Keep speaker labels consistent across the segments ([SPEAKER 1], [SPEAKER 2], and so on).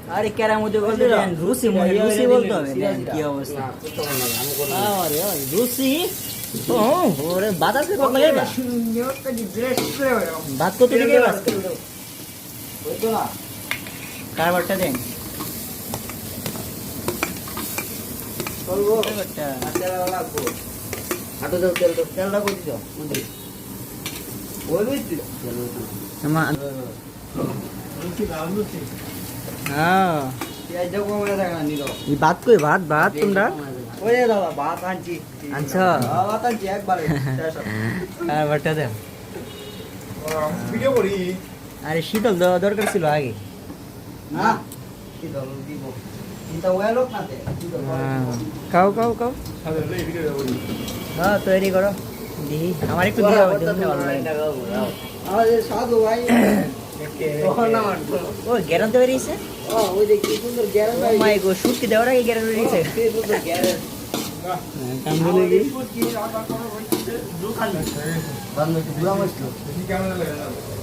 [SPEAKER 1] আরে ক্যারাম মধ্যে বলতে দেন রুসি মনে রুসি বলতে হবে দেন কি অবস্থা আরে রুসি ও ওরে বাতাসে কত লাগাইবা ভাত কত দিকে বাস হইতো না কারবারটা দেন চলবো কারবারটা তেলটা লাগবো আটো দাও তেলটা কই দিও মন্দির ওই দিই আমা রুচি দাও রুচি হ্যাঁ এই দেখো মনে থাকে না নিলো এই ভাত কই ভাত ভাত তোমরা ওই দাদা ভাত আনছি আচ্ছা ভাত আনছি একবারে আর বাটা দে ভিডিও করি আরে শীতল দেওয়া দরকার ছিল আগে না শীতল দিব কিন্তু ওই লোক না তে খাও খাও খাও হ্যাঁ তৈরি করো দেখি আমার একটু দিও দেখতে ভালো লাগে আমাদের সাধু ভাই ও গ্যারান তো বেরিয়েছে ওই দেখি সুন্দর গ্যারান ও মাই গো শুট কি দেওয়ার আগে গ্যারান বেরিয়েছে সুন্দর গ্যারান কাম বলে কি বান্দে গুড়া মছলো কেমন লাগে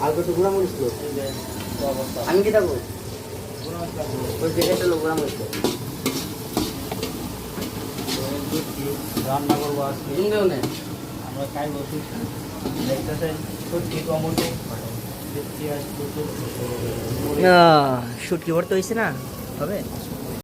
[SPEAKER 1] আর কত গুড়া মছলো আমি কি দেবো ওই জায়গাটা লোক গুড়া মছলো রান্না করবো আজকে ইন্দেও না আমরা কাই বসি দেখতেছেন শুটকি টমেটো শুটকি ভর্তি হয়েছে না হবে